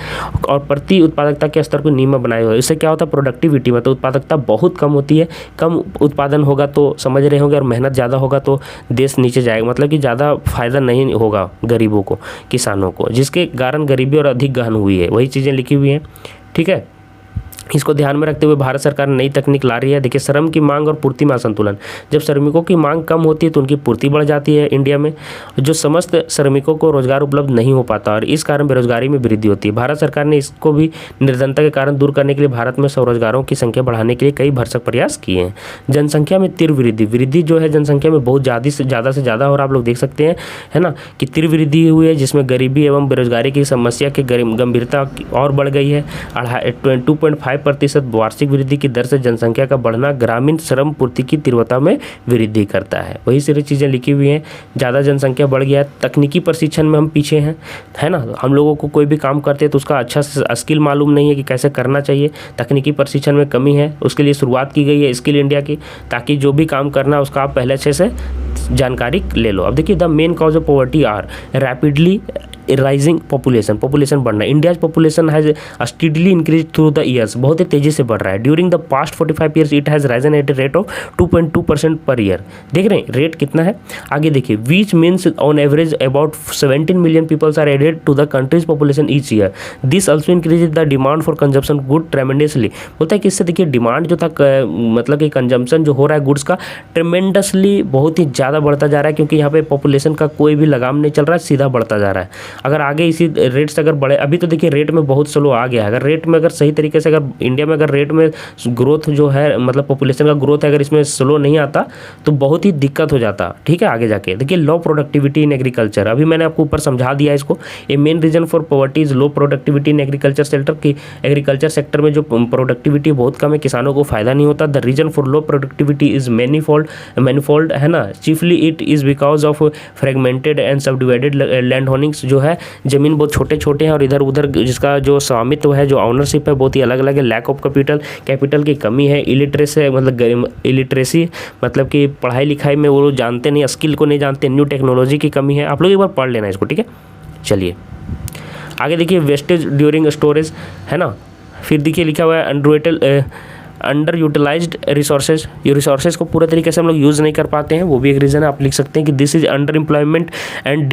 और प्रति उत्पादकता के स्तर को निम्न बनाए हुए। इससे क्या होता है, प्रोडक्टिविटी मतलब उत्पादकता बहुत कम होती है। कम उत्पादन होगा तो समझ रहे होंगे, और मेहनत ज़्यादा होगा तो देश नीचे जाएगा, मतलब कि ज़्यादा फायदा नहीं होगा गरीबों को, किसानों को, जिसके कारण गरीबी और अधिक गहन हुई है। वही चीज़ें लिखी हुई हैं, ठीक है। इसको ध्यान में रखते हुए भारत सरकार नई तकनीक ला रही है। देखिए श्रम की मांग और पूर्ति में असंतुलन, जब श्रमिकों की मांग कम होती है तो उनकी पूर्ति बढ़ जाती है इंडिया में, जो समस्त श्रमिकों को रोजगार उपलब्ध नहीं हो पाता और इस कारण बेरोजगारी में वृद्धि होती है। भारत सरकार ने इसको भी निर्धनता के कारण दूर करने के लिए भारत में स्वरोजगारों की संख्या बढ़ाने के लिए कई भरसक प्रयास किए हैं। जनसंख्या में तीव्र वृद्धि जो है जनसंख्या में बहुत ज़्यादा से ज़्यादा, और आप लोग देख सकते हैं है ना कि तीव्र वृद्धि हुई है, जिसमें गरीबी एवं बेरोजगारी की समस्या की गंभीरता और बढ़ गई है। 2.5 5% वार्षिक वृद्धि की दर से जनसंख्या का बढ़ना ग्रामीण श्रम पूर्ति की तीव्रता में वृद्धि करता है। वही सारी चीज़ें लिखी हुई हैं। ज़्यादा जनसंख्या बढ़ गया है, तकनीकी प्रशिक्षण में हम पीछे हैं, है ना। हम लोगों को कोई भी काम करते हैं तो उसका अच्छा स्किल मालूम नहीं है कि कैसे करना चाहिए, तकनीकी प्रशिक्षण में कमी है। उसके लिए शुरुआत की गई है स्किल इंडिया की, ताकि जो भी काम करना है उसका आप पहले अच्छे से जानकारी ले लो। अब देखिए, the main cause of poverty are rapidly rising population बढ़ना। India's population has steadily increase through the years, बहुत ही तेजी से बढ़ रहा है। During the past 45 years it has risen at a rate of 2.2% per year. देख रहे हैं रेट कितना है। आगे देखिए, which means on average about 17 million peoples are added to the country's population each year. This also increase the demand for consumption good tremendously. बोलता है कि इससे देखिए डिमांड जो था मतलब कि कंजम्पशन जो हो रहा है गुड्स का ट्रेमेंडसली बहुत ही ज़्यादा बढ़ता जा रहा है, क्योंकि यहाँ पे पॉपुलेशन का कोई भी लगाम नहीं चल रहा है, सीधा बढ़ता जा रहा है। अगर आगे इसी रेट से अगर बढ़े, अभी तो देखिए रेट में बहुत स्लो आ गया है। अगर रेट में अगर सही तरीके से अगर इंडिया में अगर रेट में ग्रोथ जो है मतलब पॉपुलेशन का ग्रोथ है अगर इसमें स्लो नहीं आता तो बहुत ही दिक्कत हो जाता, ठीक है। आगे जाके देखिए, लो प्रोडक्टिविटी इन एग्रीकल्चर, अभी मैंने आपको ऊपर समझा दिया इसको। A main reason for poverty is low productivity in agriculture sector की। एग्रीकल्चर सेक्टर में जो प्रोडक्टिविटी बहुत कम है, किसानों को फायदा नहीं होता। The reason for low productivity is manifold है ना। Chiefly it is because of fragmented and subdivided land holdings, जो है जमीन बहुत छोटे छोटे हैं और इधर उधर जिसका जो स्वामित्व है, जो ऑनरशिप है बहुत ही अलग अलग है। लैक ऑफ कैपिटल की कमी है। इलिटरेसी मतलब कि पढ़ाई लिखाई में वो जानते नहीं, स्किल को नहीं जानते। न्यू टेक्नोलॉजी की कमी है। आप लोग एक बार पढ़ लेना इसको, ठीक है। चलिए आगे देखिए, वेस्टेज ड्यूरिंग स्टोरेज, है ना। फिर देखिए लिखा हुआ है अंडर यूटिलाइज्ड रिसोर्सेज। ये रिसोर्सेज को पूरे तरीके से हम लोग यूज़ नहीं कर पाते हैं, वो भी एक रीज़न है। आप लिख सकते हैं कि this is under employment and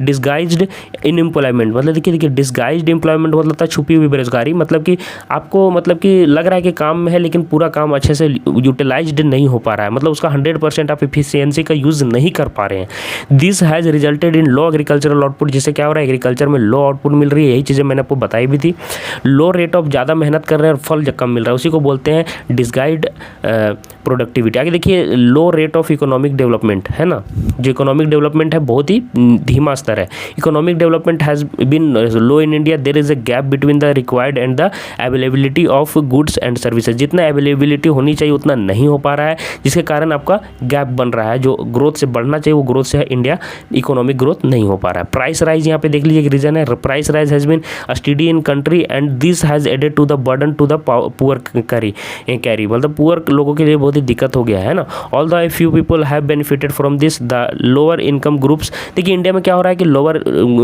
disguised in employment. मतलब देखिए डिस्गाइज्ड एम्प्लॉयमेंट मतलब था छुपी हुई बेरोजगारी। मतलब कि आपको मतलब कि लग रहा है कि काम में है लेकिन पूरा काम अच्छे से यूटिलाइज्ड नहीं हो पा रहा है, मतलब उसका 100% आप एफिशिएंसी का यूज़ नहीं कर पा रहे हैं। This has resulted in low agricultural output, जिससे क्या हो रहा है एग्रीकल्चर में लो आउटपुट मिल रही है। यही चीज़ें मैंने आपको बताई भी थी। लो रेट ऑफ ज़्यादा मेहनत कर रहे हैं और फल कम मिल रहा है, उसी को बोलते हैं डिस्गाइज्ड प्रोडक्टिविटी। आगे देखिए, लो रेट ऑफ इकोनॉमिक डेवलपमेंट, है ना। जो इकोनॉमिक डेवलपमेंट है बहुत ही धीमा स्तर है। Economic development has been low in India. There is a gap between the required and the availability of goods and services. जितना अवेलेबिलिटी होनी चाहिए उतना नहीं हो पा रहा है, जिसके कारण आपका गैप बन रहा है। जो ग्रोथ से बढ़ना चाहिए वो ग्रोथ से इंडिया इकोनॉमिक ग्रोथ नहीं हो पा रहा है। प्राइस राइज यहाँ पे देख लीजिए एक रीजन है। Price rise has been study in country and this has added to the burden to the poor carry, मतलब पुअर लोगों के लिए बहुत ही दिक्कत हो गया है ना। All the few people have benefited from this, the lower income groups. देखिए इंडिया में क्या हो रहा है कि लोअर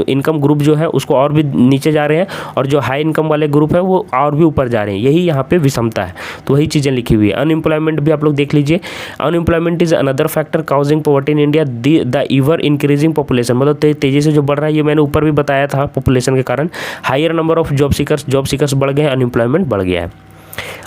इनकम ग्रुप जो है उसको और भी नीचे जा रहे हैं और जो हाई इनकम वाले ग्रुप है वो और भी ऊपर जा रहे हैं। यही यहाँ पे विषमता है, तो वही चीज़ें लिखी हुई है। अनएम्प्लॉयमेंट भी आप लोग देख लीजिए। Unemployment is another factor causing poverty in India. The इवर increasing population, मतलब तेजी से जो बढ़ रहा है, ये मैंने ऊपर भी बताया था। पॉपुलेशन के कारण higher number of job seekers बढ़ गए हैं, अनएम्प्लॉयमेंट बढ़ गया है।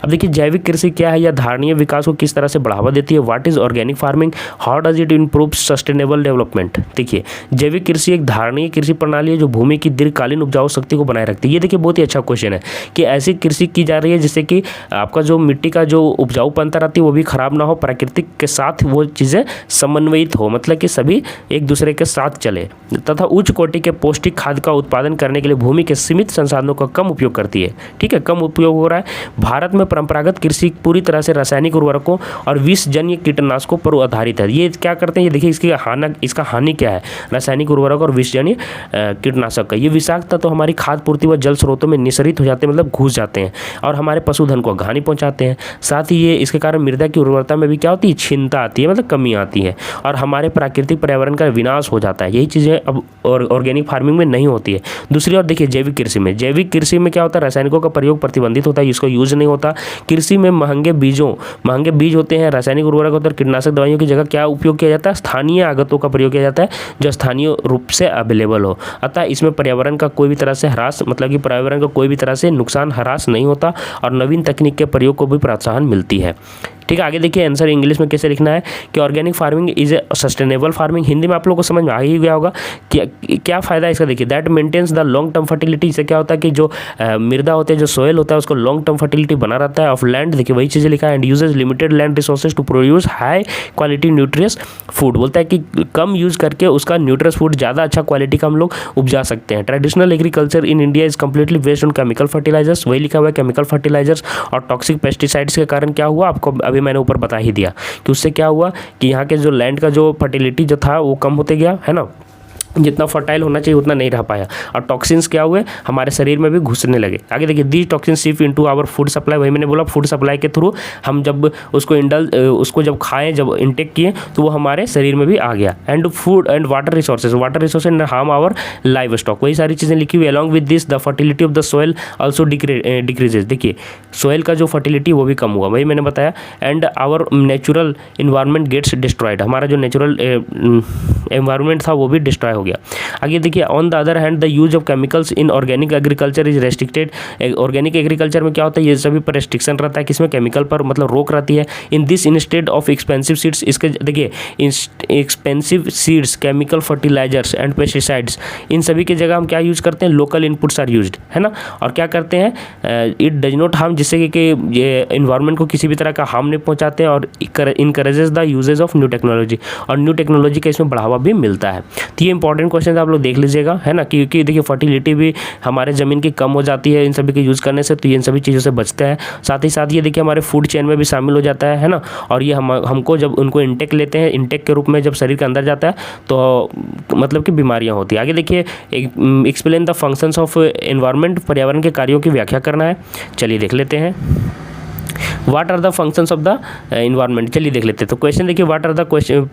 अब देखिए, जैविक कृषि क्या है या धारणीय विकास को किस तरह से बढ़ावा देती है। What is organic farming, how does it improve sustainable development. देखिए, जैविक कृषि एक धारणीय कृषि प्रणाली है जो भूमि की दीर्घकालीन उपजाऊ शक्ति को बनाए रखती है। ये देखिए बहुत ही अच्छा क्वेश्चन है कि ऐसी कृषि की जा रही है जिससे कि आपका जो मिट्टी का जो उपजाऊपनता रहती है वो भी खराब ना हो, प्राकृतिक के साथ वो चीज़ें समन्वयित हो, मतलब कि सभी एक दूसरे के साथ चले, तथा उच्च कोटि के पौष्टिक खाद्य का उत्पादन करने के लिए भूमि के सीमित संसाधनों का कम उपयोग करती है। ठीक है, कम उपयोग हो रहा है। भारत में परंपरागत कृषि पूरी तरह से रासायनिक उर्वरकों और विषजन्य कीटनाशकों पर आधारित है। ये क्या करते हैं, ये देखिए इसका हानि क्या है। रासायनिक उर्वरक और विषजन्य कीटनाशक का ये विषाक्त तो हमारी खाद्य पूर्ति व जल स्रोतों में निःसरित हो जाते हैं, मतलब घुस जाते हैं और हमारे पशुधन को हानि पहुंचाते हैं। साथ ही ये इसके कारण मृदा की उर्वरता में भी क्या होती है, क्षीणता आती है, मतलब कमी आती है और हमारे प्राकृतिक पर्यावरण का विनाश हो जाता है। यही चीज़ें अब ऑर्गेनिक फार्मिंग में नहीं होती है। दूसरी ओर देखिए, जैविक कृषि में क्या होता है, रासायनिकों का प्रयोग प्रतिबंधित होता है, इसको यूज नहीं होता। कृषि में महंगे बीज होते हैं, रासायनिक उर्वरक होते हैं, कीटनाशक दवाइयों की जगह क्या उपयोग किया जाता है, स्थानीय आगतों का प्रयोग किया जाता है जो स्थानीय रूप से अवेलेबल हो। अतः इसमें पर्यावरण का कोई भी तरह से ह्रास, मतलब कि पर्यावरण का कोई भी तरह से नुकसान ह्रास नहीं होता और नवीन तकनीक के प्रयोग को भी प्रोत्साहन मिलती है। ठीक है। आगे देखिए आंसर इंग्लिश में कैसे लिखना है कि organic farming is a sustainable farming. Hindi में आप लोगों को समझ में आ ही गया होगा कि क्या फ़ायदा है इसका। देखिए that maintains the long term fertility. इससे क्या होता है कि जो मृदा होते हैं, जो सोयल होता है, उसको लॉन्ग टर्म फर्टिलिटी बना रहता है ऑफ लैंड। देखिए वही चीज़ें लिखा है। And uses limited land resources to produce high quality nutritious food. बोलता है कि कम यूज़ करके उसका न्यूट्रियस फूड ज़्यादा अच्छा क्वालिटी का हम लोग उपजा सकते हैं। Traditional agriculture in India is completely based on chemical fertilizers. वही लिखा हुआ है केमिकल फर्टिलाइजर्स और टॉक्सिक पेस्टिसाइड्स के कारण क्या हुआ आपको अभी मैंने ऊपर बता ही दिया कि उससे क्या हुआ कि यहाँ के जो लैंड का जो फर्टिलिटी जो था वो कम होते गया, है ना, जितना फर्टाइल होना चाहिए उतना नहीं रह पाया। और टॉक्सिन्स क्या हुए हमारे शरीर में भी घुसने लगे। आगे देखिए the toxins shift into our food supply. वही मैंने बोला फूड सप्लाई के थ्रू हम जब उसको जब खाएं, जब इंटेक किए तो वो हमारे शरीर में भी आ गया। And food and water resources harm our livestock. वही सारी चीज़ें लिखी हुई। Along with this the fertility of the soil also decreases. देखिए सोयल का जो फर्टिलिटी वो भी कम हुआ, वही मैंने बताया। And our natural environment gets destroyed. हमारा जो नेचुरल एनवायरनमेंट था वो भी डिस्ट्रॉय हो गया। आगे देखिए on the other hand the use of chemicals in organic agriculture is restricted. Organic agriculture में क्या होता है, ये सभी पर रेस्ट्रिक्शन रहता है, किसमें केमिकल पर मतलब रोक रहती है। In this instead of expensive seeds, इसके देखिए expensive seeds, chemical fertilizers and pesticides, इन सभी की जगह हम क्या यूज करते हैं, लोकल इनपुट्स आर यूज्ड, है ना। और क्या करते हैं, इट डज नॉट हार्म, जिससे कि ये इन्वायरमेंट को किसी भी तरह का हार्म नहीं पहुंचाते हैं। और encourages the uses of new technology, और न्यू टेक्नोलॉजी का इसमें बढ़ावा भी मिलता है। तो ये इंपॉर्टेंट क्वेश्चन आप लोग देख लीजिएगा, है ना, क्योंकि देखिए फर्टिलिटी भी हमारे ज़मीन की कम हो जाती है इन सभी के यूज़ करने से, तो ये इन सभी चीज़ों से बचता है। साथ ही साथ ये देखिए हमारे फूड चेन में भी शामिल हो जाता है ना। और ये हमको जब उनको इंटेक लेते हैं, इंटेक के रूप में जब शरीर के अंदर जाता है तो मतलब कि बीमारियाँ होती है। आगे देखिए explain the functions of environment, पर्यावरण के कार्यों की व्याख्या करना है। चलिए देख लेते हैं। What are the functions of the environment, चलिए देख लेते हैं। तो क्वेश्चन देखिए व्हाट आर द क्वेश्चन,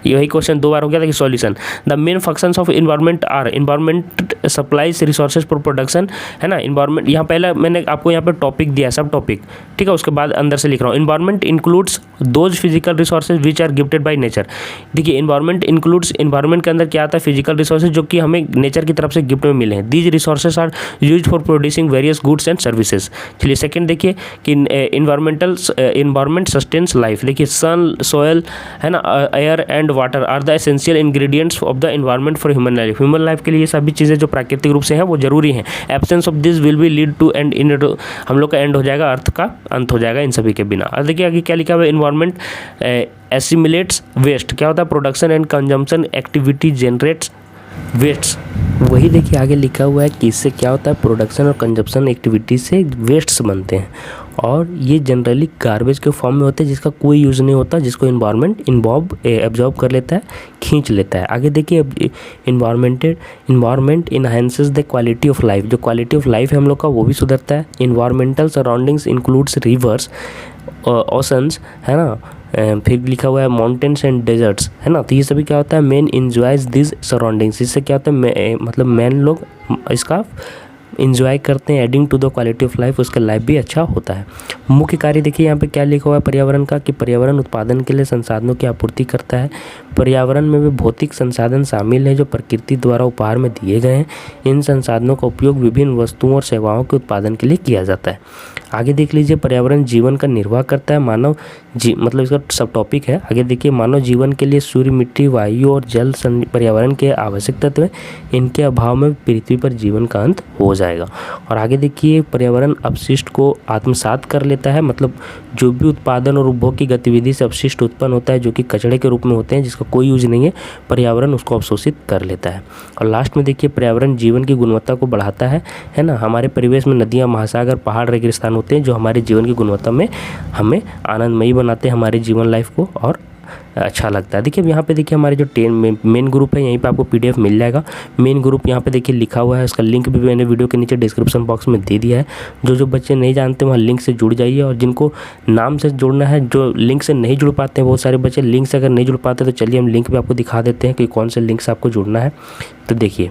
यही क्वेश्चन दो बार हो गया था कि solution. The main functions of environment are environment supplies resources for production, है ना। इन्वायरमेंट यहाँ पहले मैंने आपको यहाँ पे टॉपिक दिया, सब टॉपिक, ठीक है। उसके बाद अंदर से लिख रहा हूँ environment includes those physical resources which are gifted by nature. देखिए इन्वायरमेंट इंक्लूड्स, इन्वायरमेंट के अंदर क्या आता है, फिजिकल रिसोर्सेज जो कि हमें नेचर की तरफ से गिफ्ट में मिले हैं। These resources are used for producing various goods and services. चलिए सेकंड देखिए कि इन्वायरमेंट सस्टेन्स लाइफ। देखिए सन, सोयल, है ना, air and water are the essential ingredients of the environment for human life. Human life के लिए ये सभी चीज़ें जो प्राकृतिक रूप से हैं वो जरूरी हैं। Absence of this will be lead to end in, हम लोग का एंड हो जाएगा, अर्थ का अंत हो जाएगा इन सभी के बिना। और देखिए आगे क्या लिखा हुआ है, इन्वायरमेंट एसिमिलेट्स वेस्ट। क्या होता है, production and consumption activity generates wastes. वही देखिए आगे लिखा हुआ है कि इससे क्या होता है, प्रोडक्शन और कंजप्शन एक्टिविटी से वेस्ट्स बनते हैं और ये जनरली गार्बेज के फॉर्म में होते हैं जिसका कोई यूज़ नहीं होता, जिसको इन्वायरमेंट एब्जॉर्ब कर लेता है, खींच लेता है। आगे देखिए environment enhances the quality of life. जो क्वालिटी ऑफ लाइफ है हम लोग का वो भी सुधरता है। Environmental surroundings includes reverse, oceans, है ना, फिर लिखा हुआ है माउंटेन्स एंड डेजर्ट्स, है ना। तो ये सभी क्या होता है, मैन इंजॉयज दिस सराउंडिंग्स। इससे क्या होता है, मतलब मैन लोग इसका इंजॉय करते हैं, adding to the quality of life, उसका लाइफ भी अच्छा होता है। मुख्य कार्य देखिए यहाँ पे क्या लिखा हुआ है पर्यावरण का, कि पर्यावरण उत्पादन के लिए संसाधनों की आपूर्ति करता है। पर्यावरण में भी भौतिक संसाधन शामिल हैं जो प्रकृति द्वारा उपहार में दिए गए हैं। इन संसाधनों का उपयोग विभिन्न वस्तुओं और सेवाओं के उत्पादन के लिए किया जाता है। आगे देख लीजिए पर्यावरण जीवन का निर्वाह करता है। मानव मतलब इसका सब टॉपिक है। आगे देखिए मानव जीवन के लिए सूर्य, मिट्टी, वायु और जल पर्यावरण के आवश्यक तत्व हैं। इनके अभाव में पृथ्वी पर जीवन का अंत हो जाएगा। और आगे देखिए पर्यावरण अपशिष्ट को आत्मसात कर लेता है, मतलब जो भी उत्पादन और उपभोग की गतिविधि से अपशिष्ट उत्पन्न होता है जो कि कचड़े के रूप में होते हैं, जिसका कोई यूज नहीं है, पर्यावरण उसको अवशोषित कर लेता है। और लास्ट में देखिए पर्यावरण जीवन की गुणवत्ता को बढ़ाता है ना। हमारे परिवेश में नदियाँ, महासागर, पहाड़, रेगिस्तान होते हैं जो हमारे जीवन की गुणवत्ता में हमें आनंदमयी बनाते हैं, हमारे जीवन लाइफ को और अच्छा लगता है। देखिए अब यहाँ पे देखिए हमारे जो मेन ग्रुप है, यहीं पे आपको पीडीएफ मिल जाएगा। मेन ग्रुप यहाँ पे देखिए लिखा हुआ है, उसका लिंक भी मैंने वीडियो के नीचे डिस्क्रिप्शन बॉक्स में दे दिया है। जो बच्चे नहीं जानते वहाँ लिंक से जुड़ जाइए, और जिनको नाम से जुड़ना है, जो लिंक से नहीं जुड़ पाते हैं, बहुत सारे बच्चे लिंक से अगर नहीं जुड़ पाते तो चलिए हम लिंक भी आपको दिखा देते हैं कि कौन से लिंक से आपको जुड़ना है। तो देखिए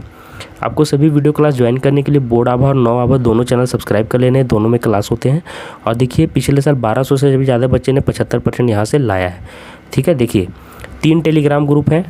आपको सभी वीडियो क्लास ज्वाइन करने के लिए बोर्ड आभा और 9 आभा दोनों चैनल सब्सक्राइब कर लेने हैं, दोनों में क्लास होते हैं। और देखिए पिछले साल 1200 से भी ज़्यादा बच्चे ने 75% यहाँ से लाया है, ठीक है। देखिए 3 टेलीग्राम ग्रुप हैं,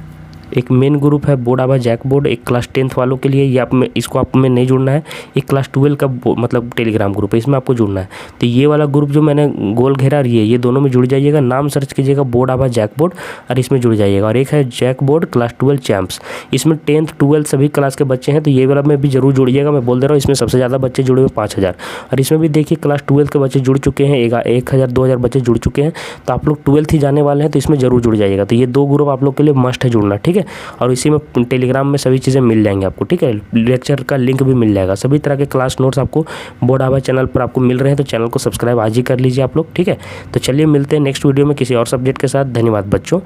एक मेन ग्रुप है बोर्ड आवा जैक बोर्ड, एक क्लास 10th वालों के लिए, ये आप में इसको आप में नहीं जुड़ना है। एक क्लास 12 का मतलब टेलीग्राम ग्रुप है, इसमें आपको जुड़ना है। तो ये वाला ग्रुप जो मैंने गोल घेरा ये दोनों में जुड़ जाइएगा। नाम सर्च कीजिएगा बोर्ड आवा जैक बोर्ड और इसमें जुड़ जाइएगा। और एक है जैक बोर्ड क्लास 12 चैम्प्स, इसमें 10th 12 सभी क्लास के बच्चे हैं, तो ये वाला में भी जरूर जुड़िएगा। मैं बोल दे रहा हूँ इसमें सबसे ज़्यादा बच्चे जुड़े हुए 5000, और इसमें भी देखिए क्लास 12 के बच्चे जुड़ चुके हैं, 1000 2000 बच्चे जुड़ चुके हैं। तो आप लोग 12th ही जाने वाले हैं, तो इसमें जरूर जुड़ जाइएगा। तो ये 2 ग्रुप आप लोग के लिए मस्ट है जुड़ना, ठीक है। और इसी में टेलीग्राम में सभी चीज़ें मिल जाएंगी आपको, ठीक है। लेक्चर का लिंक भी मिल जाएगा, सभी तरह के क्लास नोट्स आपको बोर्ड आवा चैनल पर आपको मिल रहे हैं। तो चैनल को सब्सक्राइब आज ही कर लीजिए आप लोग, ठीक है। तो चलिए मिलते हैं नेक्स्ट वीडियो में किसी और सब्जेक्ट के साथ। धन्यवाद बच्चों।